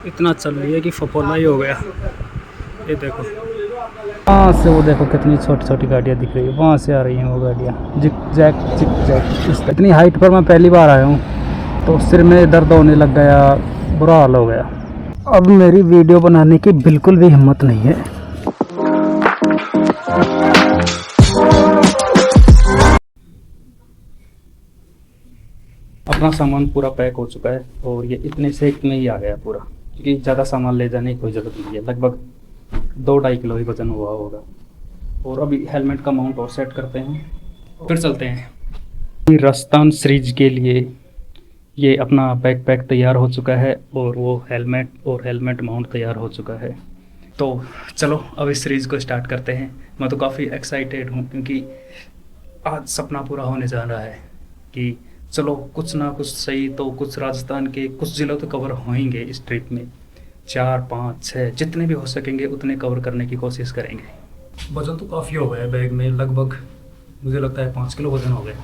इतना चल रही है कि फपोला ही हो गया। ये देखो वहाँ से, वो देखो कितनी छोटी छोटी गाड़ियाँ दिख रही है, वहाँ से आ रही हैं वो गाड़ियाँ जिक जैक। इतनी हाइट पर मैं पहली बार आया हूँ तो सिर में दर्द होने लग गया, बुरा हाल हो गया। अब मेरी वीडियो बनाने की बिल्कुल भी हिम्मत नहीं है। अपना सामान पूरा पैक हो चुका है और ये इतने से में ही आ गया पूरा, क्योंकि ज़्यादा सामान ले जाने की कोई ज़रूरत नहीं है। लगभग 2-2.5 किलो ही वजन हुआ होगा। और अभी हेलमेट का माउंट और सेट करते हैं, फिर चलते हैं। राजस्थान सीरीज के लिए ये अपना बैकपैक तैयार हो चुका है और वो हेलमेट माउंट तैयार हो चुका है। तो चलो अब इस सीरीज़ को स्टार्ट करते हैं। मैं तो काफ़ी एक्साइटेड हूँ क्योंकि आज सपना पूरा होने जा रहा है कि चलो कुछ ना कुछ सही तो कुछ राजस्थान के कुछ ज़िलों तो कवर होंगे इस ट्रिप में। 4, 5, 6 जितने भी हो सकेंगे उतने कवर करने की कोशिश करेंगे। वजन तो काफ़ी हो गया है बैग में, लगभग मुझे लगता है 5 किलो वजन हो गया।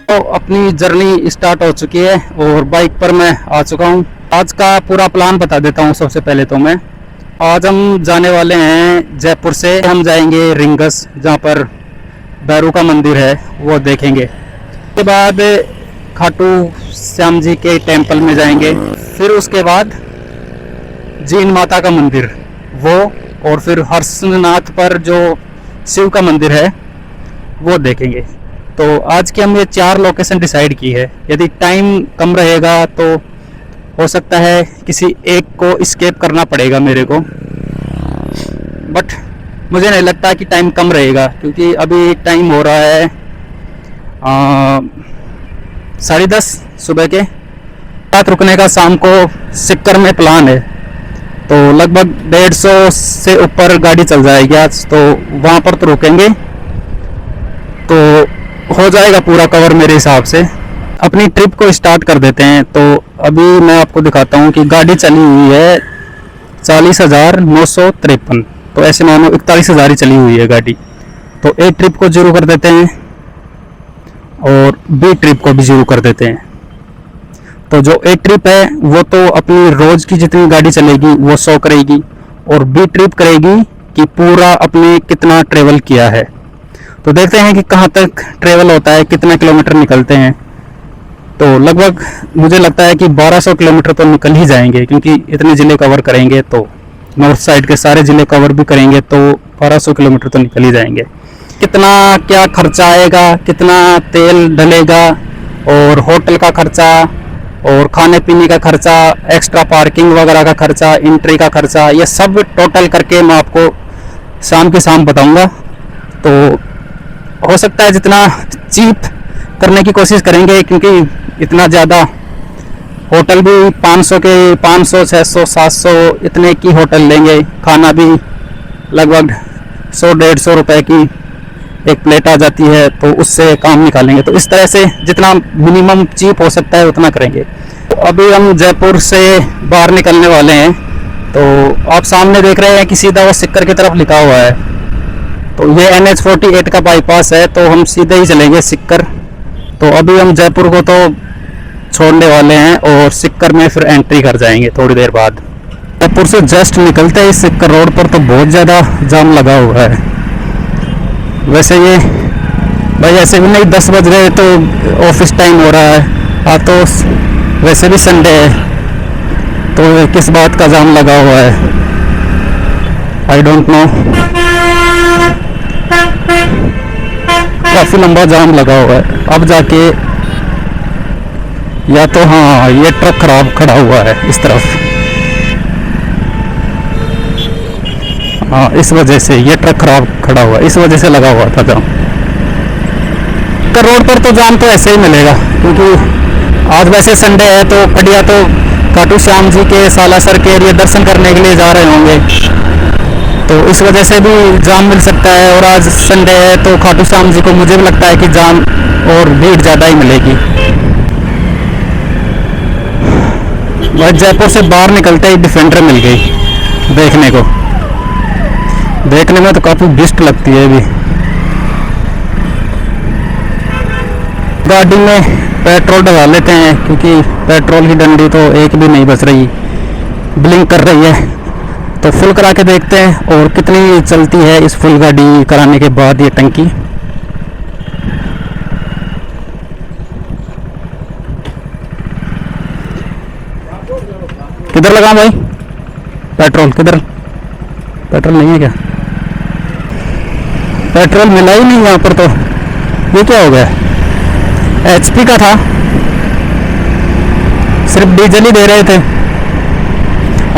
तो अपनी जर्नी स्टार्ट हो चुकी है और बाइक पर मैं आ चुका हूँ। आज का पूरा प्लान बता देता हूँ। सबसे पहले तो मैं आज हम जाने वाले हैं जयपुर से हम जाएंगे रिंगस, जहाँ पर भैरू का मंदिर है वो देखेंगे। उसके बाद खाटू श्याम जी के टेंपल में जाएंगे, फिर उसके बाद जीन माता का मंदिर वो, और फिर हर्षनाथ पर जो शिव का मंदिर है वो देखेंगे। तो आज की हम ये 4 लोकेशन डिसाइड की है। यदि टाइम कम रहेगा तो हो सकता है किसी एक को स्केप करना पड़ेगा मेरे को, बट मुझे नहीं लगता कि टाइम कम रहेगा, क्योंकि अभी टाइम हो रहा है 10:30 सुबह के। रात रुकने का शाम को सिक्कर में प्लान है, तो लगभग 150 से ऊपर गाड़ी चल जाएगी आज, तो वहाँ पर तो रुकेंगे, तो हो जाएगा पूरा कवर मेरे हिसाब से। अपनी ट्रिप को स्टार्ट कर देते हैं। तो अभी मैं आपको दिखाता हूँ कि गाड़ी चली हुई है 40,953, तो ऐसे मानो 41,000 ही चली हुई है गाड़ी। तो ए ट्रिप को जीरो कर देते हैं और बी ट्रिप को भी जीरो कर देते हैं। तो जो ए ट्रिप है वो तो अपनी रोज की जितनी गाड़ी चलेगी वो 100 करेगी, और बी ट्रिप करेगी कि पूरा अपने कितना ट्रेवल किया है। तो देखते हैं कि कहाँ तक ट्रेवल होता है, कितना किलोमीटर निकलते हैं। तो लगभग मुझे लगता है कि 1200 किलोमीटर तो निकल ही जाएंगे, क्योंकि इतने ज़िले कवर करेंगे तो नॉर्थ साइड के सारे ज़िले कवर भी करेंगे तो 1200 किलोमीटर तो निकल ही जाएंगे। कितना क्या खर्चा आएगा, कितना तेल डलेगा, और होटल का खर्चा और खाने पीने का खर्चा, एक्स्ट्रा पार्किंग वगैरह का खर्चा, एंट्री का खर्चा, ये सब टोटल करके मैं आपको शाम के शाम बताऊंगा। तो हो सकता है जितना चीप करने की कोशिश करेंगे, क्योंकि इतना ज़्यादा होटल भी 500, 600, 700 इतने की होटल लेंगे। खाना भी लगभग 100-150 रुपए की एक प्लेट आ जाती है, तो उससे काम निकालेंगे। तो इस तरह से जितना मिनिमम चीप हो सकता है उतना करेंगे। तो अभी हम जयपुर से बाहर निकलने वाले हैं। तो आप सामने देख रहे हैं कि सीधा वो सिक्कर की तरफ लिखा हुआ है, तो ये NH48 का बाईपास है, तो हम सीधे ही चलेंगे सिक्कर। तो अभी हम जयपुर को तो छोड़ने वाले हैं और सिक्कर में फिर एंट्री कर जाएंगे थोड़ी देर बाद। जयपुर से जस्ट निकलते ही सिक्कर रोड पर तो बहुत ज़्यादा जाम लगा हुआ है। वैसे ये भाई ऐसे भी नहीं 10 बज रहे तो ऑफिस टाइम हो रहा है, आज तो वैसे भी संडे है, तो किस बात का जाम लगा हुआ है आई डोंट नो। काफ़ी लंबा जाम लगा हुआ है। अब जाके या तो हाँ ये ट्रक खराब खड़ा हुआ है इस तरफ, हाँ इस वजह से ये ट्रक खराब खड़ा हुआ है, इस वजह से लगा हुआ था जाम। रोड पर तो जाम तो ऐसे ही मिलेगा, क्योंकि आज वैसे संडे है, तो कड़िया तो खाटू श्याम जी के सालासर के लिए दर्शन करने के लिए जा रहे होंगे, तो इस वजह से भी जाम मिल सकता है। और आज संडे है तो खाटू श्याम जी को मुझे भी लगता है कि जाम और भीड़ ज़्यादा ही मिलेगी। बस जयपुर से बाहर निकलते ही डिफेंडर मिल गई देखने को। देखने में तो काफ़ी बेस्ट लगती है। अभी गाड़ी में पेट्रोल डलवा लेते हैं, क्योंकि पेट्रोल की डंडी तो एक भी नहीं बच रही, ब्लिंक कर रही है। तो फुल करा के देखते हैं और कितनी चलती है इस फुल गाड़ी कराने के बाद ये टंकी। किधर लगा भाई पेट्रोल? किधर पेट्रोल नहीं है क्या? पेट्रोल मिला ही नहीं यहाँ पर। तो ये क्या हो गया? एचपी का था, सिर्फ डीजल ही दे रहे थे।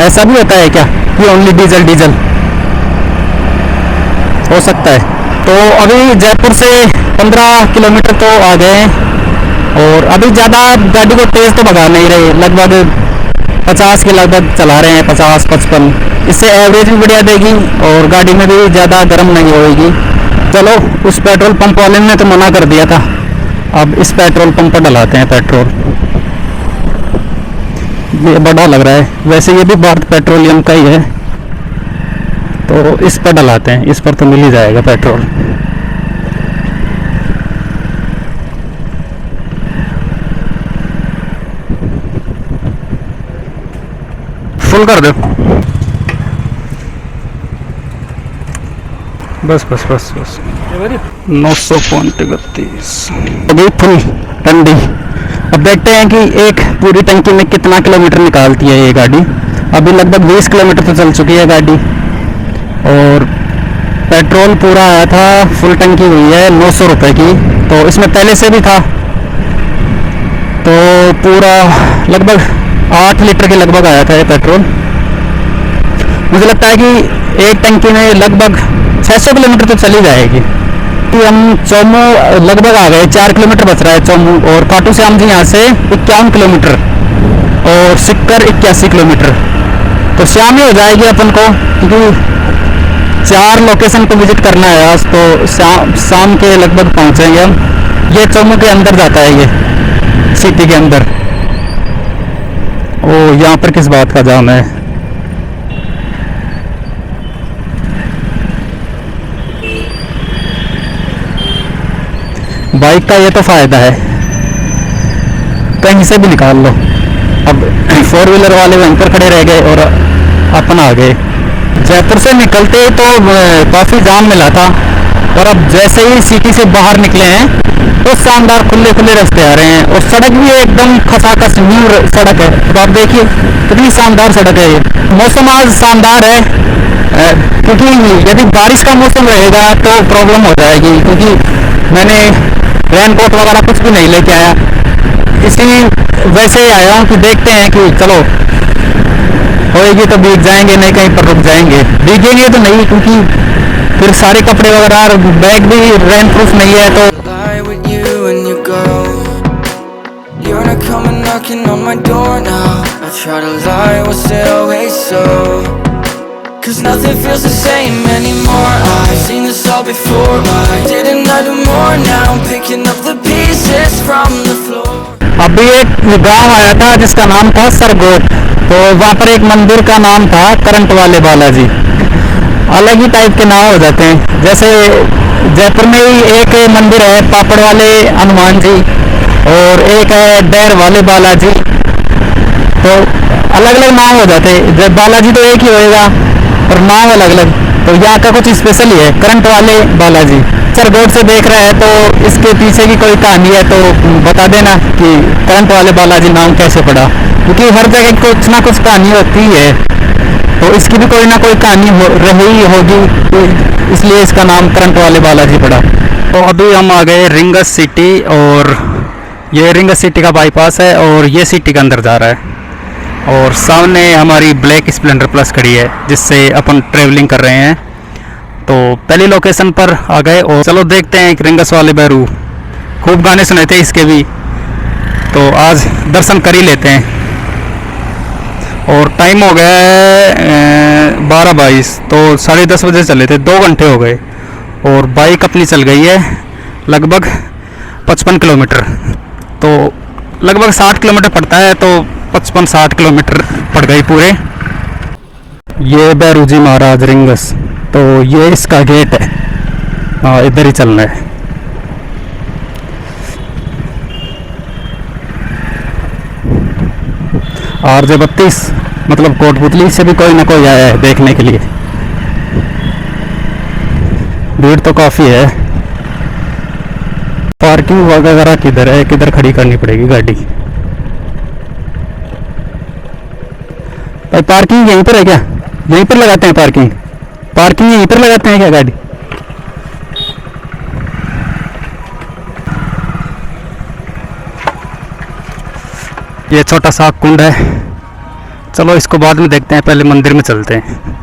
ऐसा भी होता है क्या कि ओनली डीजल डीजल? हो सकता है। तो अभी जयपुर से 15 किलोमीटर तो आ गए हैं और अभी ज़्यादा गाड़ी को तेज़ तो भगा नहीं रहे, लगभग 50 के लगभग चला रहे हैं, 50-55। इससे एवरेज भी बढ़िया देगी और गाड़ी में भी ज़्यादा गर्म नहीं होएगी। चलो, उस पेट्रोल पंप वाले ने तो मना कर दिया था, अब इस पेट्रोल पंप पर डलाते हैं पेट्रोल। ये बड़ा लग रहा है, वैसे ये भी भारत पेट्रोलियम का ही है, तो इस पर डलाते हैं, इस पर तो मिल ही जाएगा पेट्रोल। फुल कर दो, बस बस बस बस। 900.31 अभी फुल टंडी। अब देखते हैं कि एक पूरी टंकी में कितना किलोमीटर निकालती है ये गाड़ी। अभी लगभग 20 किलोमीटर तो चल चुकी है गाड़ी और पेट्रोल पूरा आया था, फुल टंकी हुई है 900 रुपये की। तो इसमें पहले से भी था, तो पूरा लगभग 8 लीटर के लगभग आया था ये पेट्रोल। मुझे लगता है कि एक टंकी में लगभग 600 किलोमीटर तो चली जाएगी। कि हम चौमू लगभग आ गए, 4 किलोमीटर बच रहा है चौमू, और खाटू श्याम जी यहाँ से 51 किलोमीटर और सिक्कर 81 किलोमीटर। तो शाम ही हो जाएगी अपन को, क्योंकि 4 लोकेशन को विजिट करना है आज। तो शाम के लगभग पहुँचेंगे हम। ये चौमू के अंदर जाता है, ये सिटी के अंदर। ओ, यहाँ पर किस बात का जाम है? बाइक का ये तो फायदा है, कहीं से भी निकाल लो। अब 4 व्हीलर वाले वहीं पर खड़े रह गए और अपन आ गए। जयपुर से निकलते तो काफ़ी जाम मिला था, और अब जैसे ही सिटी से बाहर निकले हैं तो शानदार खुले खुले रास्ते आ रहे हैं, और सड़क भी एकदम खसाखस न्यू सड़क है। तो आप देखिए कितनी शानदार सड़क है ये। मौसम आज शानदार है, क्योंकि यदि बारिश का मौसम रहेगा तो प्रॉब्लम हो जाएगी, क्योंकि मैंने रेनकोट वगैरह कुछ भी नहीं लेके आया, इसी वैसे ही आया हूँ कि देखते हैं कि चलो होएगी तो भीग जाएंगे, नहीं कहीं पर रुक जाएंगे। भीगेंगे तो नहीं, क्योंकि फिर सारे कपड़े वगैरह, बैग भी रेन प्रूफ नहीं है। तो Cause nothing feels the same anymore. I've seen this all before. Why didn't I do more? Now I'm picking up the pieces from the floor. अभी एक गांव आया था जिसका नाम था सरगोट, तो वहाँ पर एक मंदिर का नाम था करंट वाले बालाजी। अलग ही टाइप के नाम हो जाते हैं। जैसे जयपुर में ही एक मंदिर है पापड़ वाले हनुमान जी, और एक है डेर वाले बालाजी, तो अलग अलग नाम हो जाते हैं। जब बालाजी तो एक ही होएगा और नाम अलग अलग। तो यहाँ का कुछ स्पेशल ही है, करंट वाले बालाजी। सरगोट से देख रहे हैं तो इसके पीछे की कोई कहानी है तो बता देना कि करंट वाले बालाजी नाम कैसे पड़ा, क्योंकि हर जगह कुछ ना कुछ कहानी होती है, तो इसकी भी कोई ना कोई कहानी रही होगी, तो इसलिए इसका नाम करंट वाले बालाजी पड़ा। तो अभी हम आ गए रिंगस सिटी, और ये रिंगस सिटी का बाईपास है और ये सिटी के अंदर जा रहा है, और सामने हमारी ब्लैक स्प्लेंडर प्लस खड़ी है जिससे अपन ट्रेवलिंग कर रहे हैं। तो पहली लोकेशन पर आ गए, और चलो देखते हैं रिंगस वाले बैरू। खूब गाने सुने थे इसके भी, तो आज दर्शन कर ही लेते हैं। और टाइम हो गया है 12:22, तो 10:30 बजे चले थे, 2 घंटे हो गए, और बाइक अपनी चल गई है लगभग 55 किलोमीटर। तो लगभग 60 किलोमीटर पड़ता है, तो 55-60 किलोमीटर पड़ गई पूरे। ये बैरू जी महाराज रिंगस, तो ये इसका गेट है। हाँ, इधर ही चलना है। RJ 32 मतलब कोटपुतली से भी कोई ना कोई आया है देखने के लिए। भीड़ तो काफ़ी है। पार्किंग वगैरह किधर है, किधर खड़ी करनी पड़ेगी गाड़ी? भाई पार्किंग यहीं पर है क्या? यहीं पर लगाते हैं पार्किंग? पार्किंग यहीं पर लगाते हैं क्या गाड़ी? ये छोटा सा कुंड है, चलो इसको बाद में देखते हैं, पहले मंदिर में चलते हैं।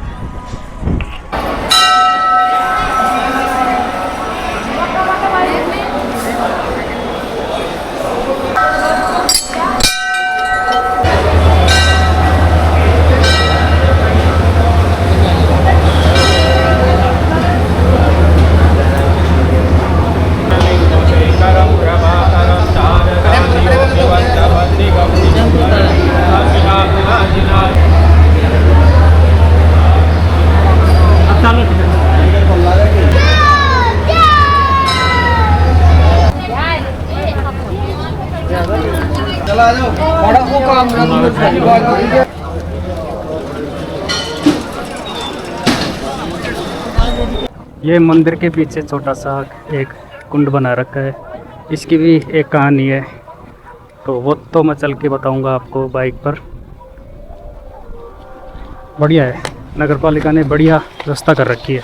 ये मंदिर के पीछे छोटा सा एक कुंड बना रखा है, इसकी भी एक कहानी है, तो वो तो मैं चल के बताऊंगा आपको बाइक पर। बढ़िया है, नगर पालिका ने बढ़िया व्यवस्था कर रखी है।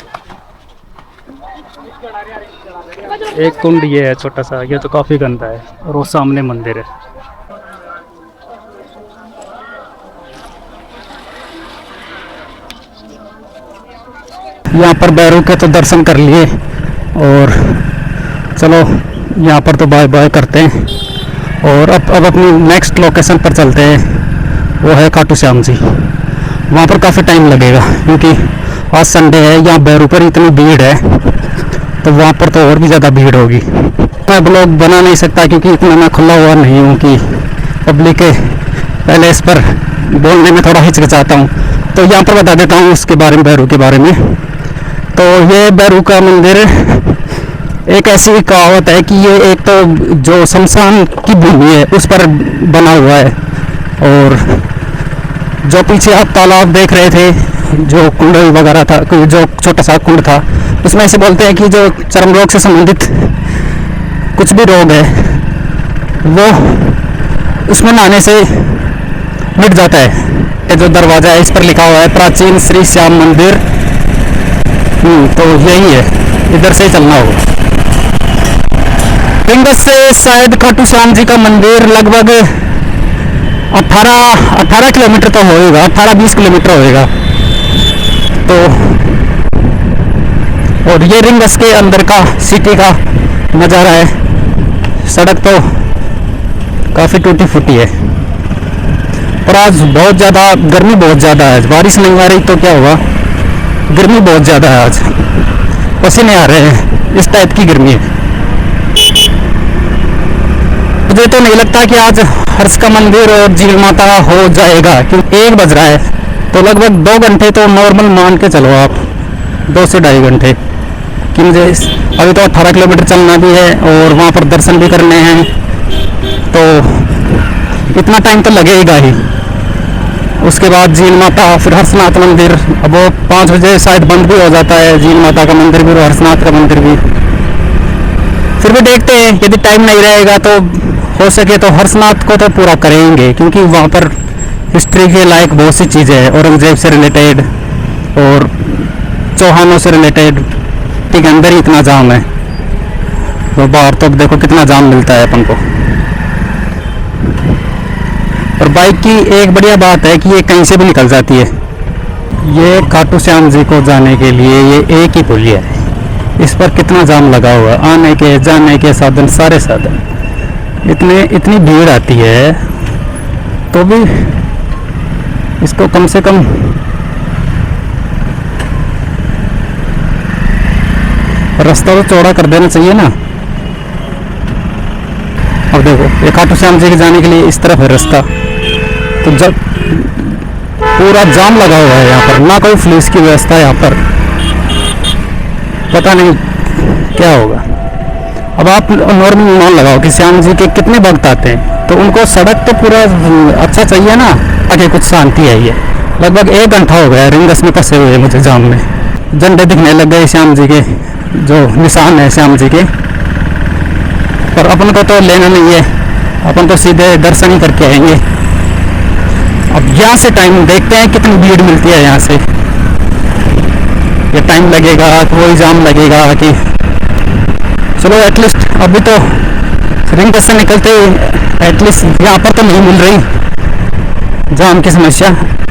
एक कुंड ये है छोटा सा, ये तो काफ़ी गंदा है, और वो सामने मंदिर है। यहाँ पर बैरू के तो दर्शन कर लिए, और चलो यहाँ पर तो बाय बाय करते हैं, और अब अपनी नेक्स्ट लोकेशन पर चलते हैं, वो है खाटू श्याम जी। वहाँ पर काफ़ी टाइम लगेगा क्योंकि आज संडे है, यहाँ बैरू पर इतनी भीड़ है, तो वहाँ पर तो और भी ज़्यादा भीड़ होगी। मैं ब्लॉग बना नहीं सकता क्योंकि इतना मैं खुला हुआ नहीं हूँ कि पब्लिक है, पहले इस पर बोलने में थोड़ा हिचकिचाता हूँ। तो यहाँ पर बता देता हूँ उसके बारे में, बैरू के बारे में। तो ये बैरू का मंदिर एक ऐसी कहावत है कि ये एक तो जो शमशान की भूमि है उस पर बना हुआ है, और जो पीछे आप तालाब देख रहे थे, जो कुंड वगैरह था, जो छोटा सा कुंड था, उसमें ऐसे बोलते हैं कि जो चर्म रोग से संबंधित कुछ भी रोग है वो उसमें नहाने से मिट जाता है। ये जो दरवाज़ा है इस पर लिखा हुआ है प्राचीन श्री श्याम मंदिर। तो यही है, इधर से ही चलना होगा। रिंगस से शायद खाटू श्याम जी का मंदिर लगभग 18 किलोमीटर तो होएगा, 18-20 किलोमीटर होएगा। तो और ये रिंगस के अंदर का सिटी का नज़ारा है। सड़क तो काफ़ी टूटी फूटी है, और आज बहुत ज़्यादा गर्मी, बहुत ज़्यादा है। बारिश नहीं आ रही तो क्या हुआ, गर्मी बहुत ज़्यादा है, आज पसीने आ रहे हैं, इस टाइप की गर्मी है। मुझे तो नहीं लगता कि आज हर्ष का मंदिर और झील माता हो जाएगा, क्योंकि 1 बज रहा है, तो लगभग 2 घंटे तो नॉर्मल मान के चलो आप, 2 से 2.5 घंटे, कि मुझे अभी तो 18 किलोमीटर चलना भी है और वहाँ पर दर्शन भी करने हैं, तो इतना टाइम तो लगेगा ही। उसके बाद झील माता, फिर हर्षनाथ मंदिर, अब वो 5 बजे शायद बंद भी हो जाता है, झील माता का मंदिर भी और हर्षनाथ का मंदिर भी। फिर भी देखते हैं, यदि टाइम नहीं रहेगा तो हो सके तो हर्षनाथ को तो पूरा करेंगे, क्योंकि वहाँ पर हिस्ट्री के लायक बहुत सी चीज़ें हैं, औरंगजेब से रिलेटेड और चौहानों से रिलेटेड। ठीक, अंदर ही इतना जाम है, तो बाहर तो देखो कितना जाम मिलता है अपन को। और बाइक की एक बढ़िया बात है कि ये कहीं से भी निकल जाती है। ये खाटू श्याम जी को जाने के लिए ये एक ही पुलिया है, इस पर कितना जाम लगा हुआ, आने के जाने के साधन, सारे साधन, इतनी भीड़ आती है, तो भी इसको कम से कम रास्ता तो चौड़ा कर देना चाहिए ना। अब देखो ये खाटू श्याम जी के जाने के लिए इस तरफ है रास्ता, तो जब पूरा जाम लगा हुआ है यहाँ पर, ना कोई पुलिस की व्यवस्था है यहाँ पर, पता नहीं क्या होगा। अब आप नॉर्मल मान लगाओ कि श्याम जी के कितने भक्त आते हैं, तो उनको सड़क तो पूरा अच्छा चाहिए ना, आगे कुछ शांति है। ये लगभग 1 घंटा हो गया रिंगस में फंसे हुए मुझे जाम में। झंडे दिखने लग गए श्याम जी के, जो निशान है श्याम जी के, पर अपन को तो लेना नहीं है, अपन तो सीधे दर्शन ही करके आएंगे। अब यहाँ से टाइम देखते हैं कितनी भीड़ मिलती है यहाँ से। ये टाइम लगेगा, कोई जाम लगेगा कि चलो एटलीस्ट अभी तो रिंगस से निकलते एटलीस्ट यहाँ पर तो नहीं मिल रही जाम की समस्या।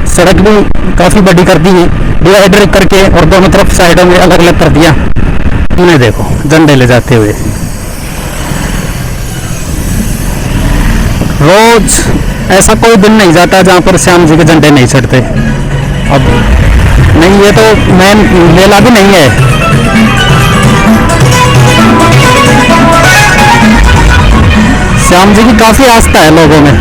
सड़क भी काफ़ी बड़ी कर दी है, डिवाइडर करके और दोनों तरफ साइडों में अलग अलग कर दिया। इन्हें देखो झंडे ले जाते हुए। रोज ऐसा कोई दिन नहीं जाता जहाँ पर श्याम जी के झंडे नहीं चढ़ते। अब नहीं, ये तो मेन मेला भी नहीं है। श्याम जी की काफ़ी आस्था है लोगों में,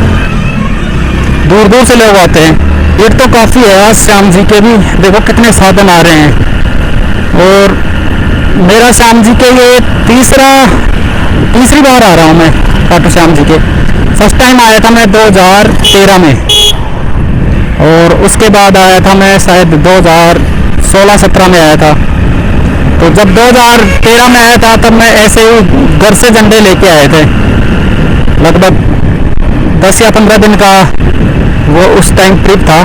दूर दूर से लोग आते हैं। भीड़ तो काफ़ी है आज श्याम जी के भी, देखो कितने साधन आ रहे हैं। और मेरा श्याम जी के ये तीसरी बार आ रहा हूँ मैं खाटू श्याम जी के। फर्स्ट टाइम आया था मैं 2013 में, और उसके बाद आया था मैं शायद 2016-17 में आया था। तो जब 2013 में आया था तब मैं ऐसे ही घर से झंडे लेके आए थे, लगभग 10 या 15 दिन का वो उस टाइम ट्रिप था।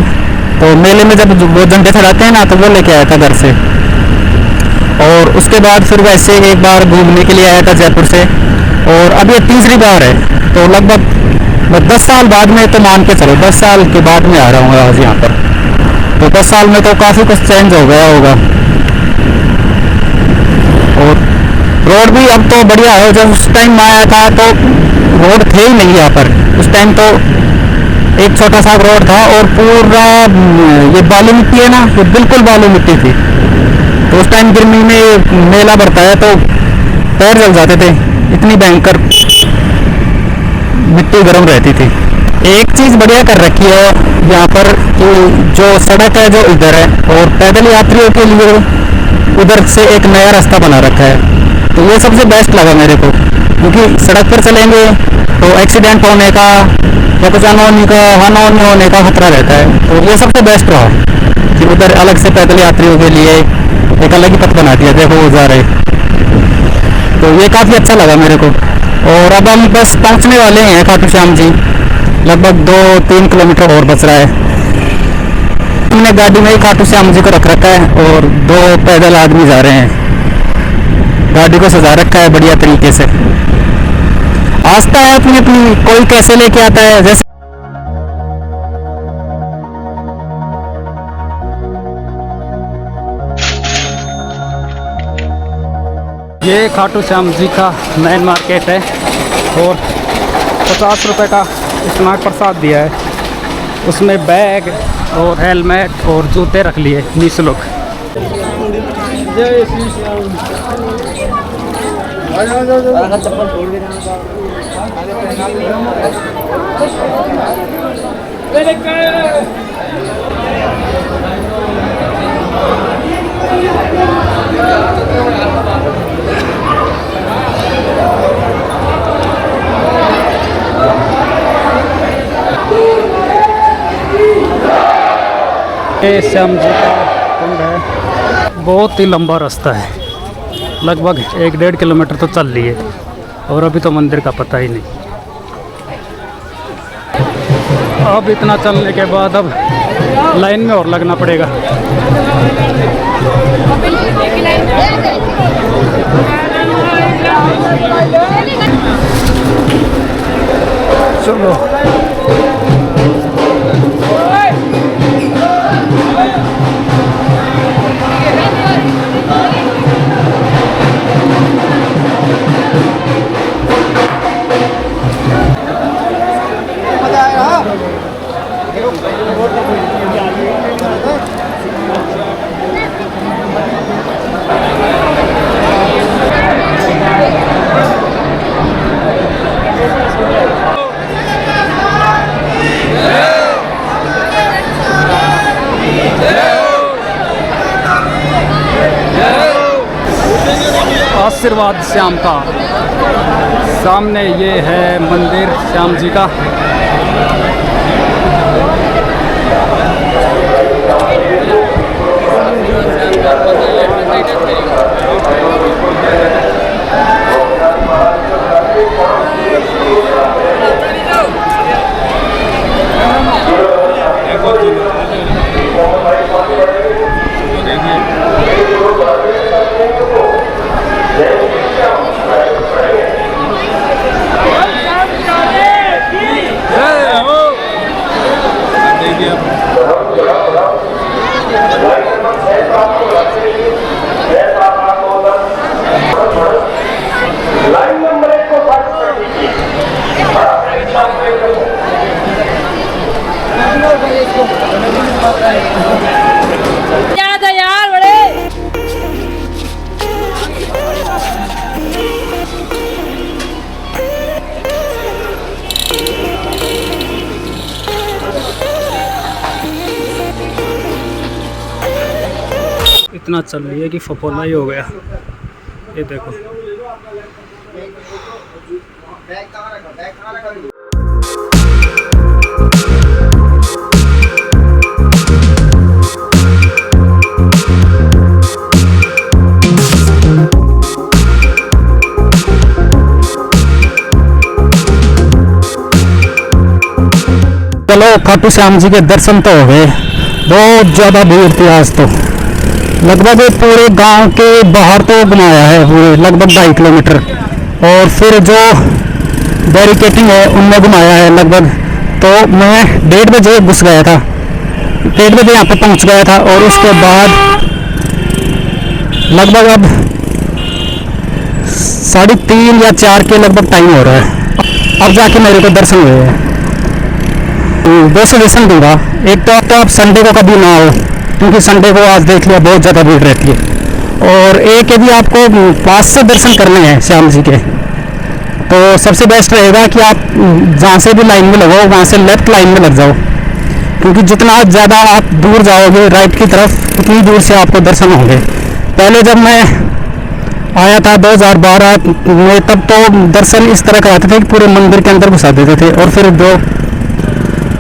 तो मेले में जब वो झंडे चढ़ाते हैं ना, तो वो लेके आया था घर से। और उसके बाद फिर वैसे एक बार घूमने के लिए आया था जयपुर से, और अब ये तीसरी बार है। तो लगभग 10 साल बाद में, तो मान के चलो 10 साल के बाद में आ रहा हूँ आज यहाँ पर। तो 10 साल में तो काफ़ी कुछ चेंज हो गया होगा। और रोड भी अब तो बढ़िया है। जब उस टाइम आया था तो रोड थे ही नहीं यहाँ पर। उस टाइम तो एक छोटा सा रोड था और पूरा ये बालू मिट्टी है ना, ये बिल्कुल बालू मिट्टी थी। तो उस टाइम गर्मी में मेला बढ़ता है तो पैर जल जाते थे, इतनी भयंकर मिट्टी गर्म रहती थी। एक चीज़ बढ़िया कर रखी है यहाँ पर कि जो सड़क है जो इधर है, और पैदल यात्रियों के लिए उधर से एक नया रास्ता बना रखा है। तो ये सबसे बेस्ट लगा मेरे को, क्योंकि सड़क पर चलेंगे तो एक्सीडेंट होने का या कुछ अनहोनी होने का खतरा रहता है। तो ये सबसे बेस्ट रहा कि उधर अलग से पैदल यात्रियों के लिए एक अलग ही पथ बना दिया, देखो वो जा रहे। तो ये काफ़ी अच्छा लगा मेरे को। और अब हम बस पहुंचने वाले हैं खाटू श्याम जी, लगभग 2-3 किलोमीटर और बच रहा है। हमने गाड़ी में ही खाटू श्याम जी को रख रखा है और 2 पैदल आदमी जा रहे हैं। गाड़ी को सजा रखा है बढ़िया तरीके से। आस्था है अपनी अपनी, कोई कैसे लेके आता है। जैसे ये खाटू श्याम जी का मेन मार्केट है, और 50 रुपये का स्नैक प्रसाद दिया है। उसमें बैग और हेलमेट और जूते रख लिए निःशुल्क। ये श्याम जी का कुंड है। बहुत ही लंबा रास्ता है, लगभग 1-1.5 किलोमीटर तो चल लिए, और अभी तो मंदिर का पता ही नहीं। अब इतना चलने के बाद अब लाइन में और लगना पड़ेगा। चलो आशीर्वाद श्याम का। सामने ये है मंदिर श्याम जी का। इतना चल रही है कि फपोला ही हो गया। ये देखो, चलो खाटू श्याम जी के दर्शन तो हो गए। बहुत ज़्यादा भीड़ थी आज तो, लगभग पूरे गांव के बाहर तो घुमाया है, पूरे लगभग 2.5 किलोमीटर, और फिर जो बैरिकेटिंग है उनमें घुमाया है लगभग। तो मैं 1:30 बजे घुस गया था, 1:30 बजे यहाँ पे पहुँच गया था, और उसके बाद लगभग अब 3:30 या 4 के लगभग टाइम हो रहा है। अब जाके मेरे को दर्शन हुए हैं। 2 सजेशन दूंगा। एक तो आप संडे को कभी ना आओ, क्योंकि संडे को आज देख लिया बहुत ज़्यादा भीड़ रहती है। और एक यदि आपको पास से दर्शन करने हैं श्याम जी के, तो सबसे बेस्ट रहेगा कि आप जहाँ से भी लाइन में लगो वहाँ से लेफ्ट लाइन में लग जाओ, क्योंकि जितना ज़्यादा आप दूर जाओगे राइट की तरफ उतनी दूर से आपको दर्शन होंगे। पहले जब मैं आया था 2012 में, तब तो दर्शन इस तरह कराते थे कि पूरे मंदिर के अंदर घुसा देते थे, और फिर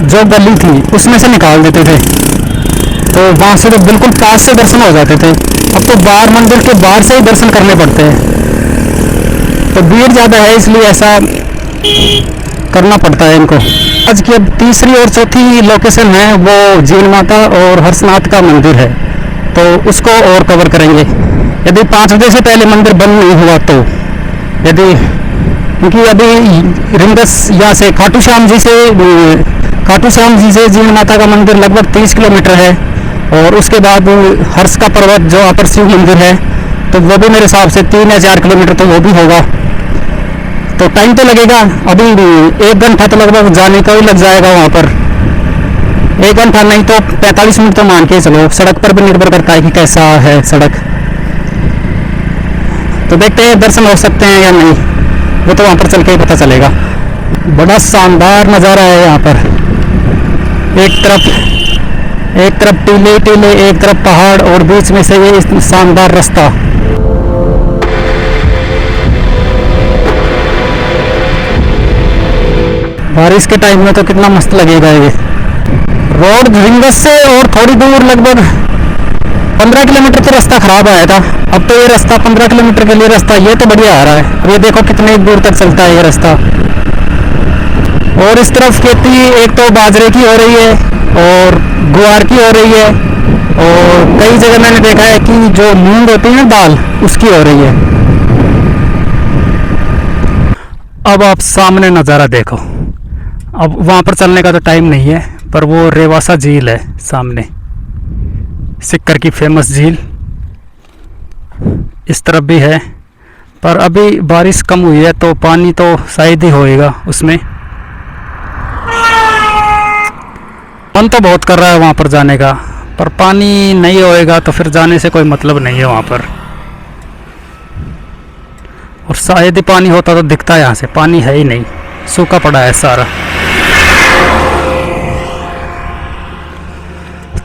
जो गली थी उसमें से निकाल देते थे, तो वहाँ से तो बिल्कुल पास से दर्शन हो जाते थे। अब तो बाहर मंदिर के बाहर से ही दर्शन करने पड़ते हैं, तो भीड़ ज़्यादा है इसलिए ऐसा करना पड़ता है इनको। आज की अब तीसरी और चौथी लोकेशन है, वो जीन माता और हर्षनाथ का मंदिर है, तो उसको और कवर करेंगे यदि 5 बजे से पहले मंदिर बंद नहीं हुआ तो। यदि क्योंकि अभी रिंगस यहाँ से खाटू श्याम जी से जीन माता का मंदिर लगभग 30 किलोमीटर है, और उसके बाद हर्ष का पर्वत जो अपर शिव मंदिर है, तो वो भी मेरे हिसाब से 3 या 4 किलोमीटर तो वो भी होगा। तो टाइम तो लगेगा, अभी 1 घंटा तो लगभग जाने का ही लग जाएगा वहाँ पर। 1 घंटा नहीं तो 45 मिनट तो मान के चलो। सड़क पर भी निर्भर करता है कि कैसा है सड़क। तो देखते हैं दर्शन हो सकते हैं या नहीं, वो तो वहाँ पर चल के ही पता चलेगा। बड़ा शानदार नज़ारा है यहाँ पर। एक तरफ टीले टीले, एक तरफ पहाड़, और बीच में से ये शानदार रास्ता। बारिश के टाइम में तो कितना मस्त लगेगा ये रोड। रिंगस से और थोड़ी दूर लगभग 15 किलोमीटर तो रास्ता खराब आया था, अब तो ये रास्ता 15 किलोमीटर के लिए रास्ता ये तो बढ़िया आ रहा है। अब ये देखो कितनी दूर तक चलता है ये रास्ता। और इस तरफ खेती एक तो बाजरे की हो रही है और ग्वार की हो रही है, और कई जगह मैंने देखा है कि जो मूंग होती है ना दाल, उसकी हो रही है। अब आप सामने नज़ारा देखो। अब वहाँ पर चलने का तो टाइम नहीं है, पर वो रेवासा झील है सामने, सिक्कर की फेमस झील इस तरफ भी है। पर अभी बारिश कम हुई है तो पानी तो शायद ही होएगा उसमें। मन तो बहुत कर रहा है वहाँ पर जाने का, पर पानी नहीं होएगा तो फिर जाने से कोई मतलब नहीं है वहाँ पर। और शायद ही पानी होता तो दिखता है, यहाँ से पानी है ही नहीं, सूखा पड़ा है सारा।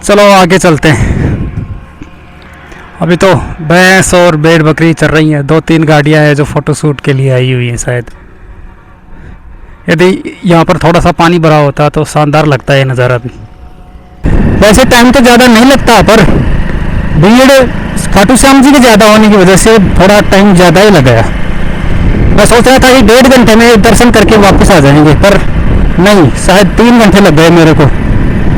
चलो आगे चलते हैं। अभी तो भैंस और भेड़ बकरी चल रही हैं, 2-3 गाड़ियाँ हैं जो फ़ोटोशूट के लिए आई हुई हैं शायद। यदि यहाँ पर थोड़ा सा पानी भरा होता तो शानदार लगता है नज़ारा भी। वैसे टाइम तो ज़्यादा नहीं लगता, पर भीड़ खाटू श्याम जी के ज़्यादा होने की वजह से थोड़ा टाइम ज़्यादा ही लगा। मैं सोच रहा था कि 1.5 घंटे में दर्शन करके वापस आ जाएंगे, पर नहीं, शायद 3 घंटे लग गए मेरे को।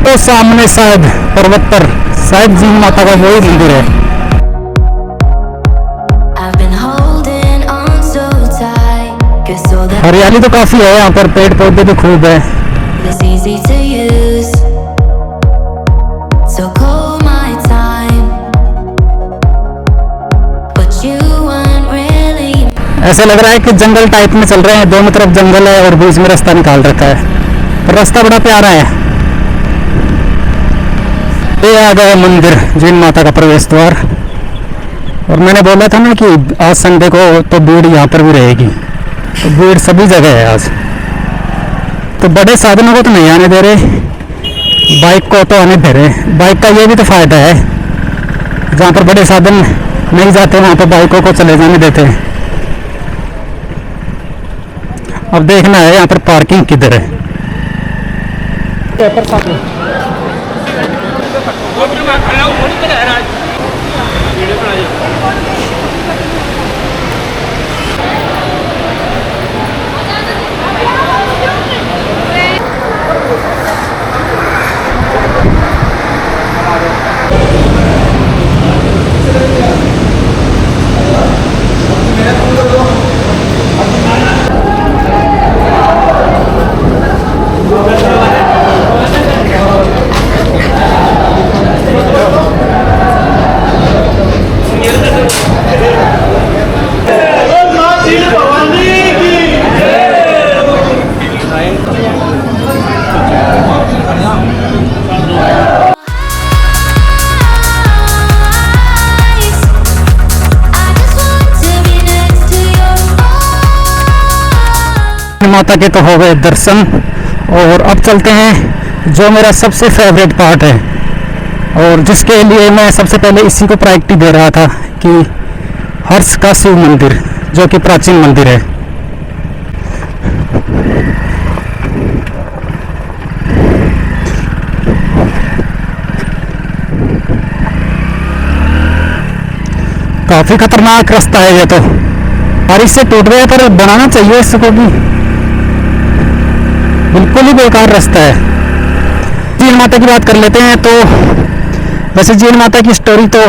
तो सामने शायद पर्वत पर शायद जीन माता का वही मंदिर है। हरियाली तो काफी है यहाँ पर, पेड़ पौधे भी खूब है। ऐसा लग रहा है कि जंगल टाइप में चल रहे हैं, दोनों तरफ जंगल है और बीच में रास्ता निकाल रखा है, पर रास्ता बड़ा प्यारा है। ये आ गया मंदिर, जीन माता का प्रवेश द्वार। और मैंने बोला था ना कि आज संडे को तो भीड़ यहाँ पर भी रहेगी, तो भीड़ सभी जगह है आज। तो बड़े साधनों को तो नहीं आने दे रहे, बाइक को तो आने दे रहे। बाइक का ये भी तो फायदा है जहाँ पर बड़े साधन नहीं जाते वहाँ पर बाइकों को चले जाने देते हैं। अब देखना है यहाँ पर पार्किंग किधर है। माता के तो हो गए दर्शन, और अब चलते हैं जो मेरा सबसे फेवरेट पार्ट है, और जिसके लिए मैं सबसे पहले इसी को प्रायोरिटी दे रहा था कि हर्ष का शिव मंदिर, जो कि प्राचीन मंदिर है। काफी खतरनाक रास्ता है ये तो, बारिश से टूट गया, पर बनाना चाहिए इसको भी, बिल्कुल ही बेकार रास्ता है। जीण माता की बात कर लेते हैं। तो वैसे जीण माता की स्टोरी तो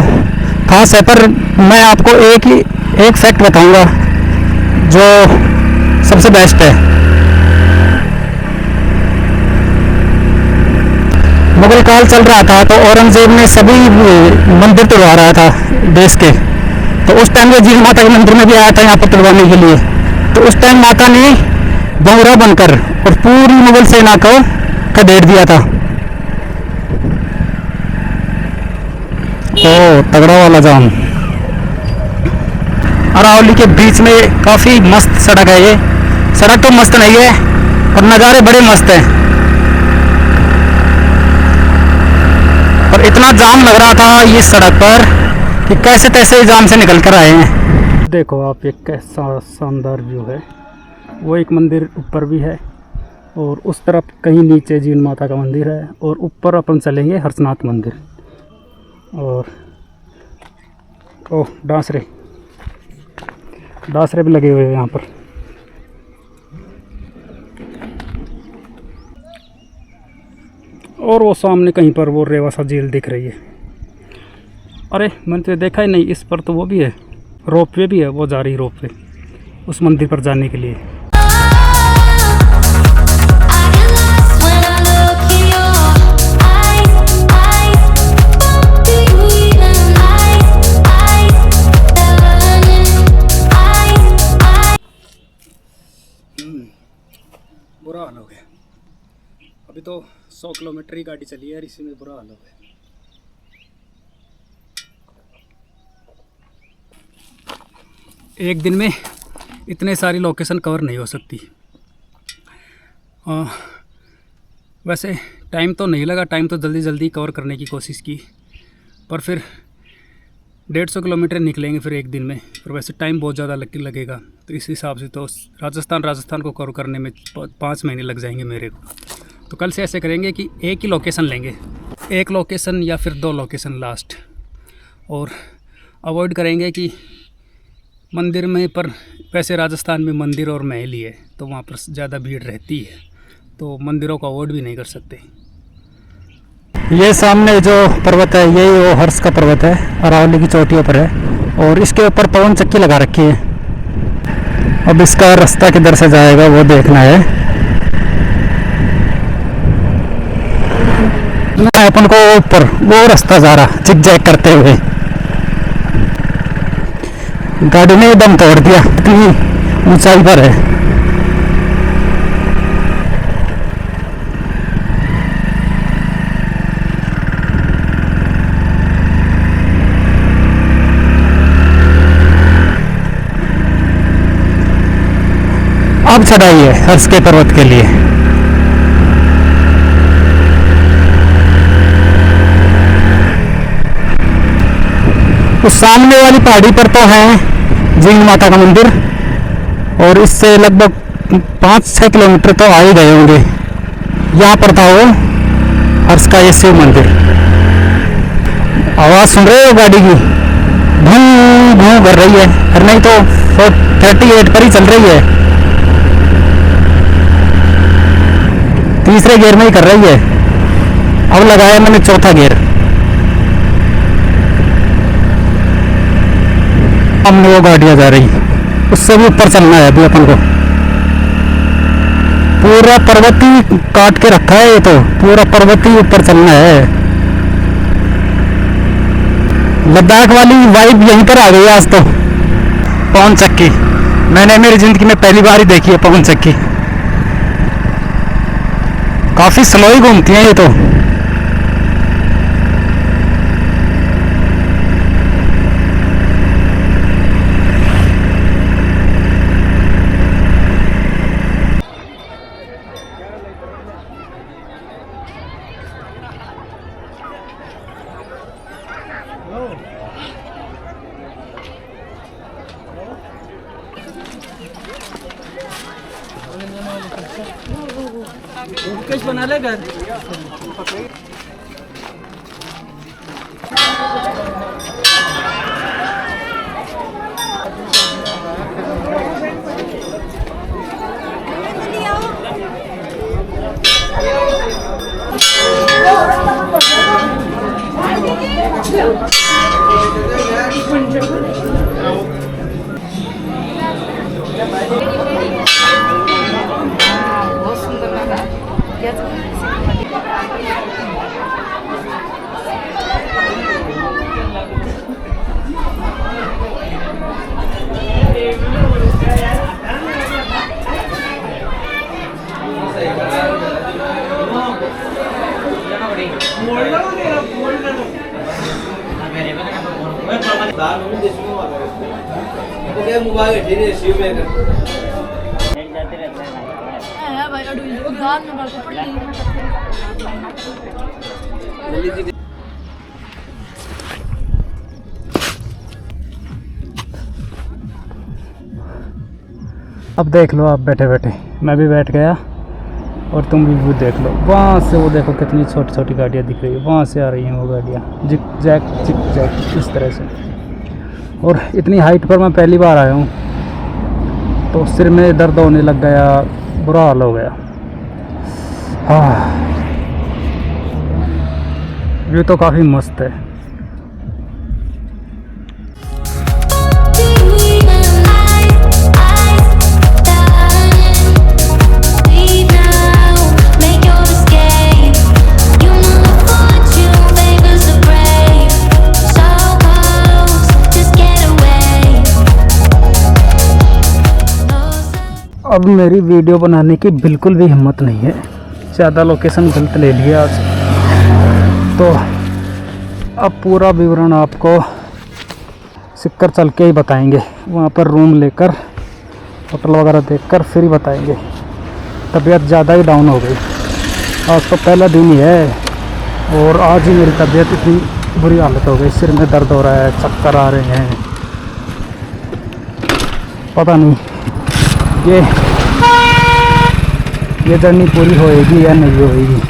खास है, पर मैं आपको एक फैक्ट बताऊंगा जो सबसे बेस्ट है। मुगल काल चल रहा था, तो औरंगजेब ने सभी मंदिर तोड़वा रहा था देश के, तो उस टाइम वो जीण माता के मंदिर में भी आया था यहाँ पर तोड़वाने के लिए। तो उस टाइम माता ने बहुरा बनकर और पूरी मुगल सेना को खदेड़ दिया था। ओ तगड़ा वाला जाम। अरावली के बीच में काफी मस्त सड़क है ये। सड़क तो मस्त नहीं है, और नज़ारे बड़े मस्त हैं, और इतना जाम लग रहा था ये सड़क पर कि कैसे तैसे जाम से निकल कर आए हैं। देखो आप, एक कैसा शानदार व्यू है। वो एक मंदिर ऊपर भी है, और उस तरफ कहीं नीचे जीण माता का मंदिर है, और ऊपर अपन चलेंगे हर्षनाथ मंदिर। और ओह डांसरे भी लगे हुए हैं यहाँ पर। और वो सामने कहीं पर वो रेवासा झील दिख रही है। अरे मैंने तो देखा ही नहीं, इस पर तो वो भी है, रोपवे भी है, वो जा रही रोपवे उस मंदिर पर जाने के लिए। बुरा हाल हो गया, अभी तो 100 किलोमीटर ही गाड़ी चली है, इसी में बुरा हाल हो गया। एक दिन में इतने सारी लोकेशन कवर नहीं हो सकती। वैसे टाइम तो नहीं लगा, टाइम तो जल्दी जल्दी कवर करने की कोशिश की, पर फिर 150 किलोमीटर निकलेंगे फिर एक दिन में, पर वैसे टाइम बहुत ज़्यादा लगेगा। तो इस हिसाब से तो राजस्थान को कवर करने में 5 महीने लग जाएंगे मेरे को। तो कल से ऐसे करेंगे कि एक ही लोकेशन लेंगे, एक लोकेशन या फिर 2 लोकेशन लास्ट, और अवॉइड करेंगे कि मंदिर में, पर वैसे राजस्थान में मंदिर और महल ही है, तो वहाँ पर ज़्यादा भीड़ रहती है, तो मंदिरों को अवॉइड भी नहीं कर सकते। ये सामने जो पर्वत है, यही वो हर्ष का पर्वत है, अरावली की चोटियों पर है, और इसके ऊपर पवन चक्की लगा रखी है। अब इसका रास्ता किधर से जाएगा वो देखना है। अपन को ऊपर वो रास्ता जा रहा जिग-जैग करते हुए, गाड़ी ने दम तोड़ दिया, इतनी ऊंचाई पर है। अब चढ़ाई है हर्ष के पर्वत के लिए। उस सामने वाली पहाड़ी पर तो है जीण माता का मंदिर, और इससे लगभग 5-6 किलोमीटर तो आ ही गए होंगे। यहाँ पर था वो हर्ष का ये शिव मंदिर। आवाज़ सुन रहे हो गाड़ी की? भूं भूं कर रही है, और नहीं तो 38 पर ही चल रही है, तीसरे गियर में ही कर रही है। अब लगाया मैंने चौथा गियर। हमने वो गाड़ियाँ जा रही, उससे भी ऊपर चलना है अभी अपन को। पूरा पर्वत ही काट के रखा है, ये तो पूरा पर्वत ही ऊपर चलना है। लद्दाख वाली वाइब यहीं पर आ गई आज तो। पवन चक्की मैंने मेरी जिंदगी में पहली बार ही देखी है। पवन चक्की काफी स्लो ही घूमती है ये तो। कैसे बना ले घर। बहुत सुंदर लगा। अब देख लो आप बैठे बैठे, मैं भी बैठ गया और तुम भी व्यू देख लो। वहाँ से वो देखो कितनी छोटी छोटी गाड़ियाँ दिख रही है, वहाँ से आ रही हैं वो गाड़ियाँ जिक जैक इस तरह से। और इतनी हाइट पर मैं पहली बार आया हूँ तो सिर में दर्द होने लग गया, बुरा हाल हो गया। हाँ, व्यू तो काफ़ी मस्त है। अब मेरी वीडियो बनाने की बिल्कुल भी हिम्मत नहीं है, ज़्यादा लोकेशन गलत ले लिया आज। तो अब पूरा विवरण आपको सिक्कर चल के ही बताएंगे, वहाँ पर रूम लेकर होटल वगैरह देखकर फिर ही बताएंगे। तबीयत ज़्यादा ही डाउन हो गई, आज तो पहला दिन ही है और आज ही मेरी तबीयत इतनी बुरी हालत हो गई, सिर में दर्द हो रहा है, चक्कर आ रहे हैं। पता नहीं ये जर्नी पूरी होएगी या नहीं होएगी।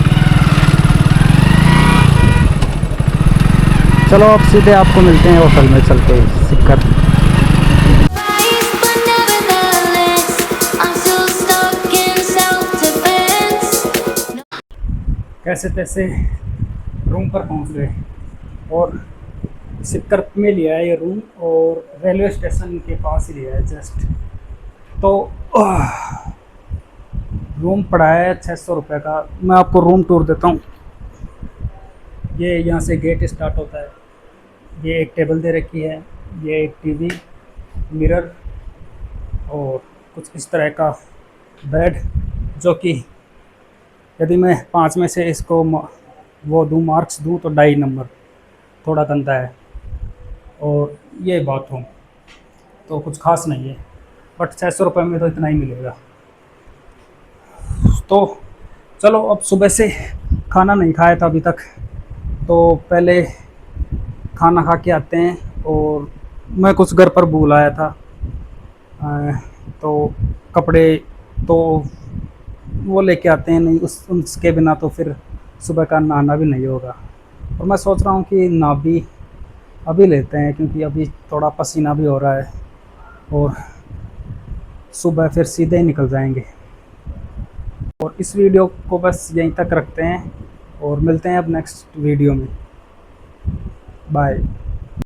चलो अब सीधे आपको मिलते हैं होटल में चल के सिक्कर। कैसे तैसे रूम पर पहुंच गए और सिक्कर में लिया है ये रूम, और रेलवे स्टेशन के पास ही लिया है जस्ट। तो रूम पड़ा है 600 रुपये का। मैं आपको रूम टूर देता हूँ। ये यहाँ से गेट स्टार्ट होता है, ये एक टेबल दे रखी है, ये एक टीवी, मिरर और कुछ इस तरह का बेड, जो कि यदि मैं 5 में से इसको वो दूँ मार्क्स दूँ तो 2.5 नंबर, थोड़ा गंदा है। और ये बाथरूम तो कुछ खास नहीं है, बट 600 रुपये में तो इतना ही मिलेगा। तो चलो अब सुबह से खाना नहीं खाया था अभी तक, तो पहले खाना खा के आते हैं और मैं कुछ घर पर भूल आया था। तो कपड़े तो वो लेके आते हैं नहीं, उस उसके बिना तो फिर सुबह का नहाना भी नहीं होगा। और मैं सोच रहा हूँ कि नहा भी अभी लेते हैं, क्योंकि अभी थोड़ा पसीना भी हो रहा है और सुबह फिर सीधे ही निकल जाएंगे। और इस वीडियो को बस यहीं तक रखते हैं और मिलते हैं अब नेक्स्ट वीडियो में। बाय।